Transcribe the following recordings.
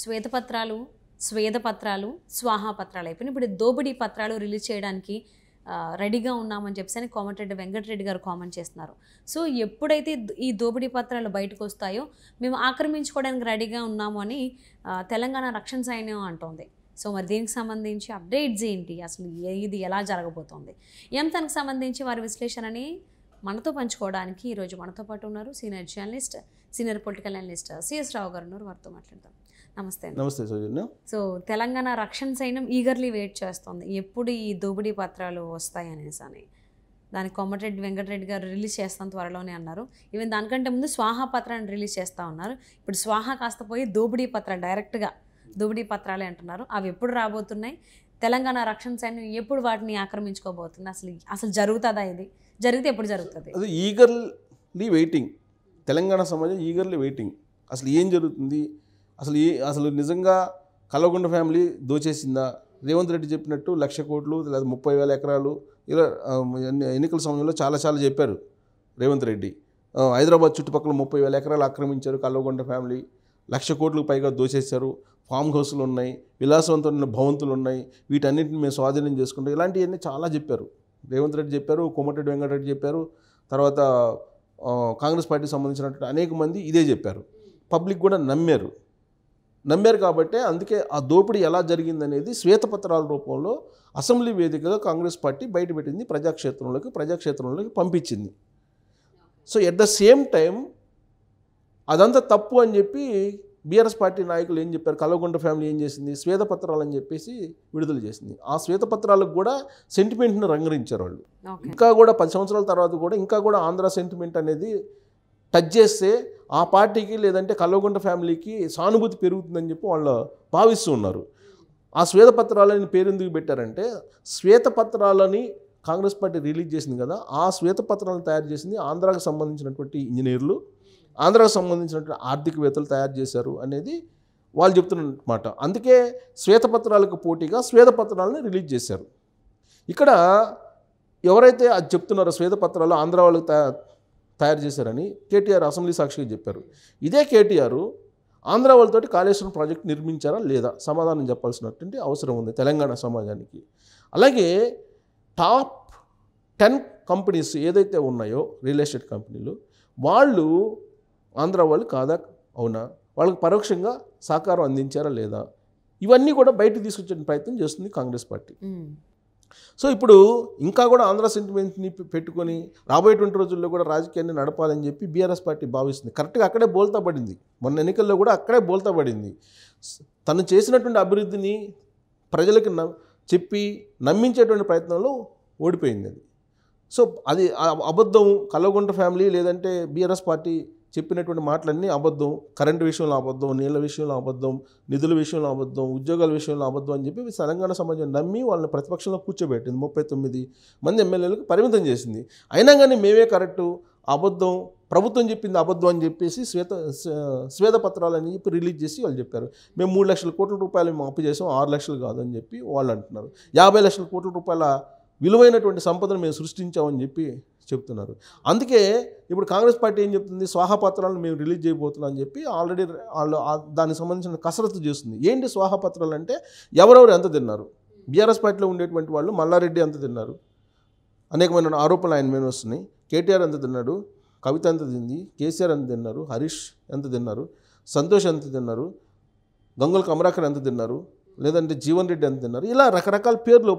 శ్వేతపత్రాలు, స్వేదపత్రాలు, స్వాహాపత్రాలు అయిపోయినాయి. ఇప్పుడు దోపిడీ పత్రాలు రిలీజ్ చేయడానికి రెడీగా ఉన్నామని చెప్పేసి కోమటిరెడ్డి వెంకటరెడ్డి గారు కామెంట్ చేస్తున్నారు. సో ఎప్పుడైతే ఈ దోపిడీ పత్రాలు బయటకు వస్తాయో మేము ఆక్రమించుకోవడానికి రెడీగా ఉన్నాము అని తెలంగాణ రక్షణ సైన్యం అంటోంది. సో మరి దీనికి సంబంధించి అప్డేట్స్ ఏంటి, అసలు ఇది ఎలా జరగబోతోంది, ఈ అంశానికి సంబంధించి వారి విశ్లేషణని మనతో పంచుకోవడానికి ఈరోజు మనతో పాటు ఉన్నారు senior journalist, senior political analyst CS Rao garu ఉన్నారు. వారితో మాట్లాడతాం. నమస్తే. నమస్తే సౌజన్య. సో తెలంగాణ రక్షణ సైన్యం ఈగర్లీ వెయిట్ చేస్తుంది ఎప్పుడు ఈ దోపిడీ పత్రాలు వస్తాయి అనేసి అని. దానికి కోమటిరెడ్డి వెంకటరెడ్డి గారు రిలీజ్ చేస్తాం త్వరలోనే అన్నారు. ఈవెన్ దానికంటే ముందు స్వాహా పత్రాన్ని రిలీజ్ చేస్తూ ఉన్నారు. ఇప్పుడు స్వాహా కాస్త పోయి దోపిడీ పత్రాలు, డైరెక్ట్గా దోపిడీ పత్రాలే అంటున్నారు. అవి ఎప్పుడు రాబోతున్నాయి, తెలంగాణ రక్షణ సైన్యం ఎప్పుడు వాటిని ఆక్రమించుకోబోతుంది, అసలు జరుగుతుందా, ఇది జరిగితే ఎప్పుడు జరుగుతుంది? అది ఈగర్లీ వెయిటింగ్, తెలంగాణ సమాజం ఈగర్లీ వెయిటింగ్. అసలు ఏం జరుగుతుంది, అసలు నిజంగా కల్వకుంట్ల ఫ్యామిలీ దోచేసిందా? రేవంత్ రెడ్డి చెప్పినట్టు 1,00,000 కోట్లు లేదా 30,000 ఎకరాలు ఇలా ఎన్నికల సమయంలో చాలా చెప్పారు రేవంత్ రెడ్డి. హైదరాబాద్ చుట్టుపక్కల 30,000 ఎకరాలు ఆక్రమించారు కల్వకుంట్ల ఫ్యామిలీ, 1,00,000 కోట్లకు పైగా దోచేశారు, ఫామ్ హౌస్లు ఉన్నాయి, విలాసవంతమైన భవంతులు ఉన్నాయి, వీటన్నిటిని మేము స్వాధీనం చేసుకుంటాం, ఇలాంటివన్నీ చాలా చెప్పారు. రేవంత్ రెడ్డి చెప్పారు, కోమటిరెడ్డి వెంకటరెడ్డి చెప్పారు, తర్వాత కాంగ్రెస్ పార్టీకి సంబంధించినటువంటి అనేక మంది ఇదే చెప్పారు. పబ్లిక్ కూడా నమ్మారు కాబట్టి అందుకే ఆ దోపిడీ ఎలా జరిగిందనేది శ్వేతపత్రాల రూపంలో అసెంబ్లీ వేదికగా కాంగ్రెస్ పార్టీ బయటపెట్టింది, ప్రజాక్షేత్రంలోకి పంపించింది. So at the same time అదంతా తప్పు అని చెప్పి బీఆర్ఎస్ పార్టీ నాయకులు ఏం చెప్పారు, కల్వకుంట్ల ఫ్యామిలీ ఏం చేసింది, శ్వేతపత్రాలు అని చెప్పేసి విడుదల చేసింది. ఆ శ్వేతపత్రాలకు కూడా సెంటిమెంట్ని రంగరించారు వాళ్ళు. ఇంకా కూడా 10 సంవత్సరాల తర్వాత కూడా ఇంకా కూడా ఆంధ్ర సెంటిమెంట్ అనేది టచ్ చేస్తే ఆ పార్టీకి లేదంటే కల్వకుంట్ల ఫ్యామిలీకి సానుభూతి పెరుగుతుందని చెప్పి వాళ్ళు భావిస్తూ ఉన్నారు. ఆ శ్వేతపత్రాలని పేరు ఎందుకు పెట్టారంటే, శ్వేతపత్రాలని కాంగ్రెస్ పార్టీ రిలీజ్ చేసింది కదా, ఆ శ్వేతపత్రాలను తయారు చేసింది ఆంధ్రాకు సంబంధించినటువంటి ఇంజనీర్లు, ఆంధ్రాకు సంబంధించినటువంటి ఆర్థికవేత్తలు తయారు చేశారు అనేది వాళ్ళు చెప్తున్నమాట. అందుకే శ్వేతపత్రాలకు పోటీగా శ్వేతపత్రాలను రిలీజ్ చేశారు. ఇక్కడ ఎవరైతే అది చెప్తున్నారో శ్వేతపత్రాలు ఆంధ్ర వాళ్ళకి తయారు చేశారని కేటీఆర్ అసెంబ్లీ సాక్షిగా చెప్పారు. ఇదే కేటీఆర్ ఆంధ్ర వాళ్ళతోటి కాళేశ్వరం ప్రాజెక్ట్ నిర్మించారా లేదా సమాధానం చెప్పాల్సినటువంటి అవసరం ఉంది తెలంగాణ సమాజానికి. అలాగే టాప్ 10 కంపెనీస్ ఏదైతే ఉన్నాయో రియల్ ఎస్టేట్ కంపెనీలు, వాళ్ళు ఆంధ్ర వాళ్ళు కాదా అవునా, వాళ్ళకి పరోక్షంగా సహకారం అందించారా లేదా, ఇవన్నీ కూడా బయటకు తీసుకొచ్చే ప్రయత్నం చేస్తుంది కాంగ్రెస్ పార్టీ. సో ఇప్పుడు ఇంకా కూడా ఆంధ్ర సెంటిమెంట్ని పెట్టుకొని రాబోయేటువంటి రోజుల్లో కూడా రాజకీయాన్ని నడపాలని చెప్పి బీఆర్ఎస్ పార్టీ భావిస్తుంది. కరెక్ట్గా అక్కడే బోల్తా పడింది, మొన్న ఎన్నికల్లో కూడా అక్కడే బోల్తా పడింది. తను చేసినటువంటి అభివృద్ధిని ప్రజలకు చెప్పి నమ్మించేటువంటి ప్రయత్నంలో ఓడిపోయింది అది. సో అది అబద్ధం. కల్వకుంట్ల ఫ్యామిలీ లేదంటే బీఆర్ఎస్ పార్టీ చెప్పినటువంటి మాటలన్నీ అబద్ధం. కరెంటు విషయంలో అబద్ధం, నీళ్ళ విషయంలో అబద్ధం, నిధుల విషయంలో అబద్ధం, ఉద్యోగాల విషయంలో అబద్ధం అని చెప్పి తెలంగాణ సమాజం నమ్మి వాళ్ళని ప్రతిపక్షంలో కూర్చోబెట్టింది. 39 మంది ఎమ్మెల్యేలకు పరిమితం చేసింది. అయినా కానీ మేమే కరెక్టు, అబద్ధం, ప్రభుత్వం చెప్పింది అబద్ధం అని చెప్పేసి శ్వేతపత్రాలని చెప్పి రిలీజ్ చేసి వాళ్ళు చెప్పారు. మేము 3,00,000 కోట్ల రూపాయలు మేము అప్పు చేసాం, 6 లక్షలు కాదని చెప్పి వాళ్ళు అంటున్నారు. 50 లక్షల కోట్ల రూపాయల విలువైనటువంటి సంపదను మేము సృష్టించామని చెప్పి చెప్తున్నారు. అందుకే ఇప్పుడు కాంగ్రెస్ పార్టీ ఏం చెప్తుంది, స్వాహాపత్రాలను మేము రిలీజ్ చేయబోతున్నాం అని చెప్పి ఆల్రెడీ వాళ్ళు దానికి సంబంధించిన కసరత్తు చేస్తుంది. ఏంటి స్వాహాపత్రాలు అంటే, ఎవరెవరు ఎంత తిన్నారు, బీఆర్ఎస్ పార్టీలో ఉండేటువంటి వాళ్ళు మల్లారెడ్డి ఎంత తిన్నారు, అనేకమైన ఆరోపణలు ఆయన మీద వస్తున్నాయి. కేటీఆర్ ఎంత తిన్నాడు, కవిత ఎంత తింది, కేసీఆర్ ఎంత తిన్నారు, హరీష్ ఎంత తిన్నారు, సంతోష్ ఎంత తిన్నారు, గంగుల కమరాకర్ ఎంత తిన్నారు, లేదంటే జీవన్ రెడ్డి ఎంత తిన్నారు, ఇలా రకరకాల పేర్లు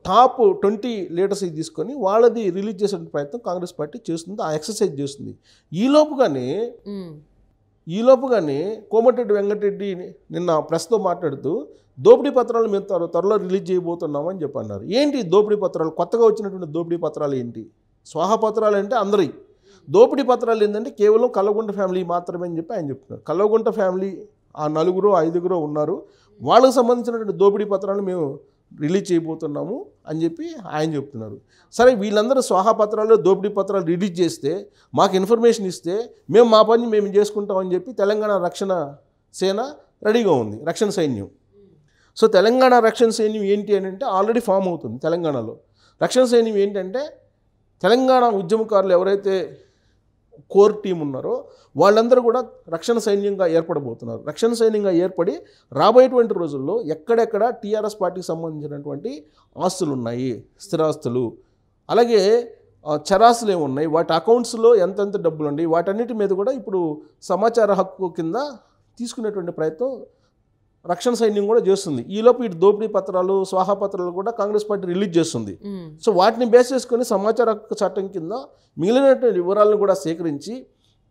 టాప్ 20 లీడర్స్ తీసుకొని వాళ్ళది రిలీజ్ చేసే ప్రయత్నం కాంగ్రెస్ పార్టీ చేస్తుంది, ఆ ఎక్సర్సైజ్ చేస్తుంది. ఈ లోపుగానే కోమటిరెడ్డి వెంకటరెడ్డి నిన్న ప్రెస్తో మాట్లాడుతూ దోపిడీ పత్రాలు మేము త్వరలో రిలీజ్ చేయబోతున్నామని అని చెప్పి అన్నారు. ఏంటి దోపిడీ పత్రాలు, కొత్తగా వచ్చినటువంటి దోపిడీ పత్రాలు ఏంటి? స్వాహపత్రాలు అంటే అందరి, దోపిడీ పత్రాలు ఏంటంటే కేవలం కల్వకుంట్ల ఫ్యామిలీ మాత్రమే అని చెప్పి ఆయన చెప్తున్నారు. కల్వకుంట్ల ఫ్యామిలీ ఆ 4-5 ఉన్నారు, వాళ్ళకు సంబంధించినటువంటి దోపిడీ పత్రాలు మేము రిలీజ్ చేయబోతున్నాము అని చెప్పి ఆయన చెప్తున్నారు. సరే, వీళ్ళందరూ స్వాహాపత్రాలు దోపిడీ పత్రాలు రిలీజ్ చేస్తే మాకు ఇన్ఫర్మేషన్ ఇస్తే మేము మా పని మేము చేసుకుంటామని చెప్పి తెలంగాణ రక్షణ సేన రెడీగా ఉంది, రక్షణ సైన్యం. సో తెలంగాణ రక్షణ సైన్యం ఏంటి అని అంటే ఆల్రెడీ ఫామ్ అవుతుంది తెలంగాణలో. రక్షణ సైన్యం ఏంటంటే తెలంగాణ ఉద్యమకారులు ఎవరైతే కోర్ టీం ఉన్నారో వాళ్ళందరూ కూడా రక్షణ సైన్యంగా ఏర్పడబోతున్నారు. రక్షణ సైన్యంగా ఏర్పడి రాబోయేటువంటి రోజుల్లో ఎక్కడెక్కడ టీఆర్ఎస్ పార్టీకి సంబంధించినటువంటి ఆస్తులు ఉన్నాయి, స్థిరాస్తులు, అలాగే చరాస్తులు ఏమున్నాయి, వాటి అకౌంట్స్లో ఎంతెంత డబ్బులు ఉన్నాయి, వాటన్నిటి మీద కూడా ఇప్పుడు సమాచార హక్కు కింద తీసుకునేటువంటి ప్రయత్నం రక్షణ సైన్యం కూడా చేస్తుంది. ఈలోపు ఇటు దోపిడీ పత్రాలు, స్వాహా పత్రాలు కూడా కాంగ్రెస్ పార్టీ రిలీజ్ చేస్తుంది. సో వాటిని బేస్ చేసుకొని సమాచార హక్కు చట్టం కింద మిగిలినటువంటి వివరాలను కూడా సేకరించి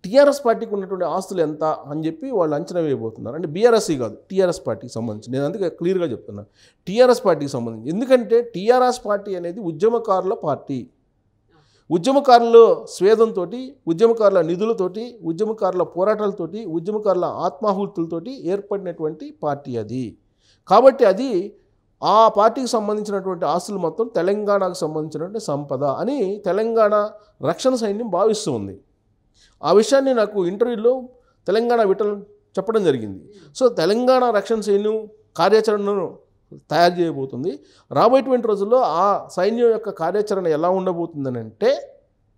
టీఆర్ఎస్ పార్టీకి ఉన్నటువంటి ఆస్తులు ఎంత అని చెప్పి వాళ్ళు అంచనా వేయబోతున్నారు. అంటే బీఆర్ఎస్సీ కాదు, టీఆర్ఎస్ పార్టీకి సంబంధించి. నేను అందుకే క్లియర్గా చెప్తున్నాను, టీఆర్ఎస్ పార్టీకి సంబంధించి. ఎందుకంటే టీఆర్ఎస్ పార్టీ అనేది ఉద్యమకారుల పార్టీ. ఉద్యమకారుల స్వేదంతో, ఉద్యమకారుల నిధులతోటి, ఉద్యమకారుల పోరాటాలతోటి, ఉద్యమకారుల ఆత్మాహుతులతోటి ఏర్పడినటువంటి పార్టీ అది. కాబట్టి అది ఆ పార్టీకి సంబంధించినటువంటి ఆస్తులు మొత్తం తెలంగాణకు సంబంధించినటువంటి సంపద అని తెలంగాణ రక్షణ సైన్యం భావిస్తూ ఉంది. ఆ విషయాన్ని నాకు ఇంటర్వ్యూలో తెలంగాణ విటల్ చెప్పడం జరిగింది. సో తెలంగాణ రక్షణ సైన్యం కార్యాచరణను తయారు చేయబోతుంది. రాబోయేటువంటి రోజుల్లో ఆ సైన్యం యొక్క కార్యాచరణ ఎలా ఉండబోతుందని అంటే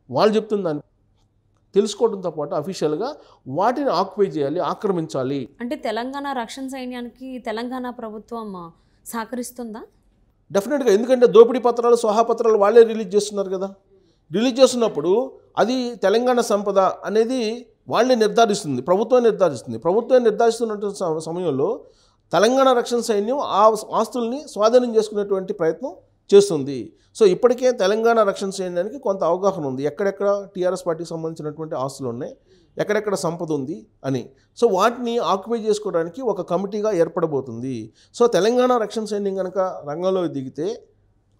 వాళ్ళు చెప్తుందని తెలుసుకోవడంతో పాటు అఫీషియల్గా వాటిని ఆక్యుపై చేయాలి, ఆక్రమించాలి. అంటే తెలంగాణ రక్షణ సైన్యానికి తెలంగాణ ప్రభుత్వం సహకరిస్తుందా? డెఫినెట్గా. ఎందుకంటే దోపిడీ పత్రాలు, స్వాహా పత్రాలు వాళ్ళే రిలీజ్ చేస్తున్నారు కదా. రిలీజ్ చేస్తున్నప్పుడు అది తెలంగాణ సంపద అనేది వాళ్ళే నిర్ధారిస్తుంది, ప్రభుత్వం నిర్ధారిస్తుంది. ప్రభుత్వం నిర్ధారిస్తున్నటువంటి సమయంలో తెలంగాణ రక్షణ సైన్యం ఆ ఆస్తుల్ని స్వాధీనం చేసుకునేటువంటి ప్రయత్నం చేస్తుంది. సో ఇప్పటికే తెలంగాణ రక్షణ సైన్యానికి కొంత అవగాహన ఉంది, ఎక్కడెక్కడ టీఆర్ఎస్ పార్టీకి సంబంధించినటువంటి ఆస్తులు ఉన్నాయి, ఎక్కడెక్కడ సంపద ఉంది అని. సో వాటిని ఆక్యుపై చేసుకోవడానికి ఒక కమిటీగా ఏర్పడబోతుంది. సో తెలంగాణ రక్షణ సైన్యం కనుక రంగంలో దిగితే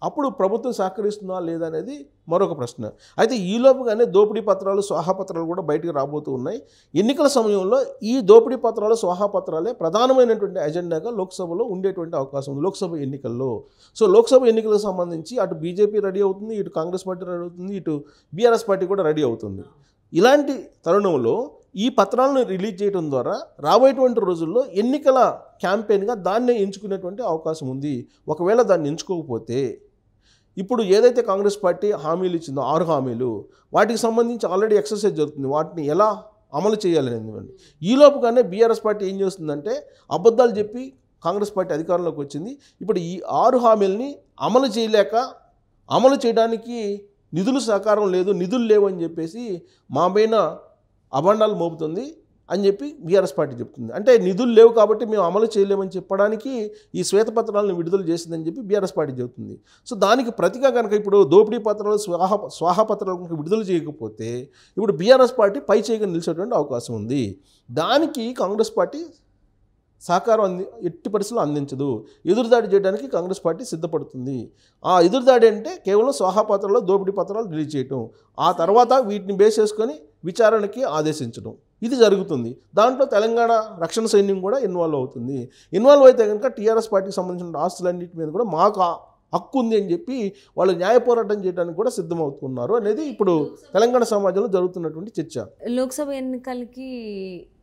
అప్పుడు ప్రభుత్వం సహకరిస్తుందా లేదా అనేది మరొక ప్రశ్న. అయితే ఈలోపుగానే దోపిడీ పత్రాలు, స్వాహా పత్రాలు కూడా బయటికి రాబోతూ ఉన్నాయి. ఎన్నికల సమయంలో ఈ దోపిడీ పత్రాలు, స్వాహా పత్రాలే ప్రధానమైనటువంటి ఎజెండాగా లోక్సభలో ఉండేటువంటి అవకాశం ఉంది, లోక్సభ ఎన్నికల్లో. సో లోక్సభ ఎన్నికలకు సంబంధించి అటు బీజేపీ రెడీ అవుతుంది, ఇటు కాంగ్రెస్ పార్టీ రెడీ అవుతుంది, ఇటు బీఆర్ఎస్ పార్టీ కూడా రెడీ అవుతుంది. ఇలాంటి తరుణంలో ఈ పత్రాలను రిలీజ్ చేయడం ద్వారా రాబోయేటువంటి రోజుల్లో ఎన్నికల క్యాంపెయిన్గా దాన్నే ఎంచుకునేటువంటి అవకాశం ఉంది. ఒకవేళ దాన్ని ఎంచుకోకపోతే ఇప్పుడు ఏదైతే కాంగ్రెస్ పార్టీ హామీలు ఇచ్చిందో 6 హామీలు, వాటికి సంబంధించి ఆల్రెడీ ఎక్సర్సైజ్ జరుగుతుంది. వాటిని ఎలా అమలు చేయాలనేది ఈలోపుగానే బీఆర్ఎస్ పార్టీ ఏం చేస్తుందంటే అబద్ధాలు చెప్పి కాంగ్రెస్ పార్టీ అధికారంలోకి వచ్చింది. ఇప్పుడు ఈ 6 హామీలని అమలు చేయలేక, అమలు చేయడానికి నిధులు సహకారం లేదు, నిధులు లేవు అని చెప్పేసి మా పైన అభండాలు మోపుతుంది అని చెప్పి బీఆర్ఎస్ పార్టీ చెప్తుంది. అంటే నిధులు లేవు కాబట్టి మేము అమలు చేయలేమని చెప్పడానికి ఈ శ్వేతపత్రాలను విడుదల చేసిందని చెప్పి బీఆర్ఎస్ పార్టీ చెబుతుంది. సో దానికి ప్రతిగా కనుక ఇప్పుడు దోపిడీ పత్రాలు, స్వాహా పత్రాలు కనుక విడుదల చేయకపోతే ఇప్పుడు బీఆర్ఎస్ పార్టీ పై చేయగా నిలిచేటువంటి అవకాశం ఉంది. దానికి కాంగ్రెస్ పార్టీ సహకారం ఎట్టి పరిస్థితుల్లో అందించదు. ఎదురుదాడి చేయడానికి కాంగ్రెస్ పార్టీ సిద్ధపడుతుంది. ఆ ఎదురుదాడి అంటే కేవలం స్వాహా పత్రాల్లో దోపిడీ పత్రాలు రిలీజ్ చేయటం, ఆ తర్వాత వీటిని బేస్ చేసుకొని విచారణకి ఆదేశించడం, ఇది జరుగుతుంది. దాంట్లో తెలంగాణ రక్షణ సైన్యం కూడా ఇన్వాల్వ్ అవుతుంది. ఇన్వాల్వ్ అయితే కనుక టీఆర్ఎస్ పార్టీకి సంబంధించిన ఆస్తులన్నింటి మీద కూడా మాకు హక్కు ఉంది అని చెప్పి వాళ్ళు న్యాయ పోరాటం చేయడానికి కూడా సిద్ధమవుతున్నారు అనేది ఇప్పుడు తెలంగాణ సమాజంలో జరుగుతున్నటువంటి చర్చ. లోక్సభ ఎన్నికలకి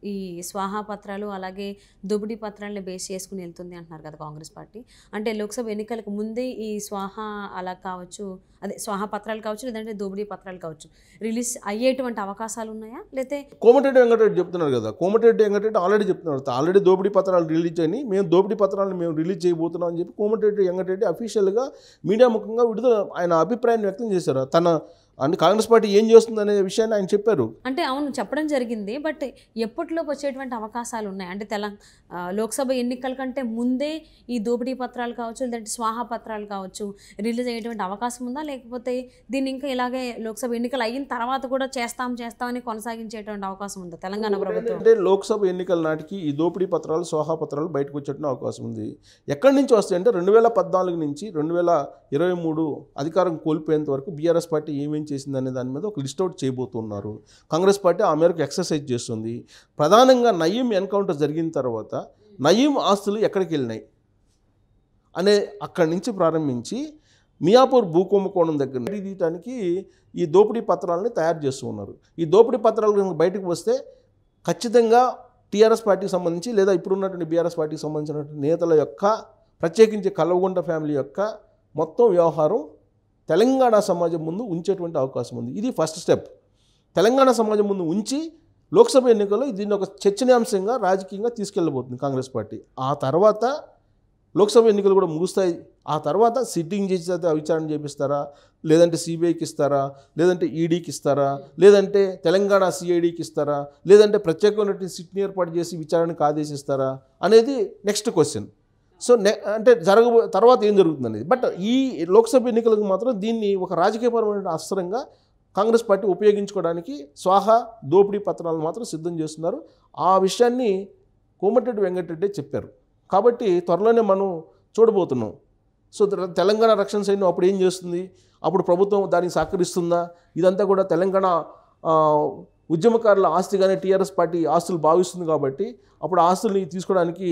ఈ స్వాహా పత్రాలు అలాగే దోపిడీ పత్రాలని బేస్ చేసుకుని వెళ్తుంది అంటున్నారు కదా కాంగ్రెస్ పార్టీ. అంటే లోక్సభ ఎన్నికలకు ముందే ఈ స్వాహా అలా కావచ్చు, అదే స్వాహా పత్రాలు కావచ్చు, లేదంటే దోపిడీ పత్రాలు కావచ్చు రిలీజ్ అయ్యేటువంటి అవకాశాలు ఉన్నాయా? లేతే కోమటిరెడ్డి వెంకటరెడ్డి చెప్తున్నారు కదా, కోమటిరెడ్డి వెంకటరెడ్డి ఆల్రెడీ చెప్తున్నారు, ఆల్రెడీ దోపిడీ పత్రాలు రిలీజ్ అని, మేము దోపిడీ పత్రాలను మేము రిలీజ్ చేయబోతున్నాం అని చెప్పి కోమటిరెడ్డి వెంకటరెడ్డి అఫీషియల్గా మీడియా ముఖంగా ఆయన అభిప్రాయాన్ని వ్యక్తం చేశారు. తన అంటే కాంగ్రెస్ పార్టీ ఏం చేస్తుంది అనే విషయాన్ని ఆయన చెప్పారు. అంటే అవును చెప్పడం జరిగింది, బట్ ఎప్పటిలోకి వచ్చేటువంటి అవకాశాలు ఉన్నాయి? అంటే లోక్సభ ఎన్నికల కంటే ముందే ఈ దోపిడీ పత్రాలు కావచ్చు, లేదంటే స్వాహా పత్రాలు కావచ్చు రిలీజ్ అయ్యేటువంటి అవకాశం ఉందా? లేకపోతే దీన్ని ఇంకా ఇలాగే లోక్సభ ఎన్నికలు అయిన తర్వాత కూడా చేస్తామని కొనసాగించేటువంటి అవకాశం ఉందా తెలంగాణ ప్రభుత్వం? అంటే లోక్సభ ఎన్నికల నాటికి ఈ దోపిడీ పత్రాలు, స్వాహా పత్రాలు బయటకు వచ్చేటువంటి అవకాశం ఉంది. ఎక్కడి నుంచి వస్తాయి అంటే 2014 నుంచి 2023 అధికారం కోల్పోయేంత వరకు బీఆర్ఎస్ పార్టీ ఏమేం చేసిందనే దాని మీద ఒక లిస్ట్ అవుట్ చేయబోతున్నారు. కాంగ్రెస్ పార్టీ ఆ మేరకు ఎక్సర్సైజ్ చేస్తుంది. ప్రధానంగా నయీం ఎన్కౌంటర్ జరిగిన తర్వాత నయీం ఆస్తులు ఎక్కడికి వెళ్ళినాయి అనే అక్కడి నుంచి ప్రారంభించి మియాపూర్ భూకుంభకోణం దగ్గర తీయడానికి ఈ దోపిడీ పత్రాలని తయారు చేస్తూ ఉన్నారు. ఈ దోపిడీ పత్రాలు బయటకు వస్తే ఖచ్చితంగా టీఆర్ఎస్ పార్టీకి సంబంధించి లేదా ఇప్పుడున్నటువంటి బీఆర్ఎస్ పార్టీకి సంబంధించినటువంటి నేతల యొక్క, ప్రత్యేకించి కల్వకుంట్ల ఫ్యామిలీ యొక్క మొత్తం వ్యవహారం తెలంగాణ సమాజం ముందు ఉంచేటువంటి అవకాశం ఉంది. ఇది ఫస్ట్ స్టెప్. తెలంగాణ సమాజం ముందు ఉంచి లోక్సభ ఎన్నికల్లో దీన్ని ఒక చర్చనీయాంశంగా రాజకీయంగా తీసుకెళ్ళబోతుంది కాంగ్రెస్ పార్టీ. ఆ తర్వాత లోక్సభ ఎన్నికలు కూడా ముగుస్తాయి. ఆ తర్వాత సిట్టింగ్ జడ్జి చేత విచారణ చేపిస్తారా, లేదంటే సిబిఐకి ఇస్తారా, లేదంటే ఈడీకి ఇస్తారా, లేదంటే తెలంగాణ సిఐడికి ఇస్తారా, లేదంటే ప్రత్యేకమైన సిట్ని ఏర్పాటు చేసి విచారణకు ఆదేశిస్తారా అనేది నెక్స్ట్ క్వశ్చన్. సో అంటే తర్వాత ఏం జరుగుతుంది అనేది. బట్ ఈ లోక్సభ ఎన్నికలకు మాత్రం దీన్ని ఒక రాజకీయపరమైన అస్త్రంగా కాంగ్రెస్ పార్టీ ఉపయోగించుకోవడానికి స్వాహా దోపిడీ పత్రాలను మాత్రం సిద్ధం చేస్తున్నారు. ఆ విషయాన్ని కోమటిరెడ్డి వెంకటరెడ్డి చెప్పారు. కాబట్టి త్వరలోనే మనం చూడబోతున్నాం. సో తెలంగాణ రక్షణ సైన్యం అప్పుడు ఏం చేస్తుంది, అప్పుడు ప్రభుత్వం దానికి సహకరిస్తుందా, ఇదంతా కూడా తెలంగాణ ఉద్యమకారుల ఆస్తిగానే టీఆర్ఎస్ పార్టీ ఆస్తులు భావిస్తుంది. కాబట్టి అప్పుడు ఆస్తుల్ని తీసుకోవడానికి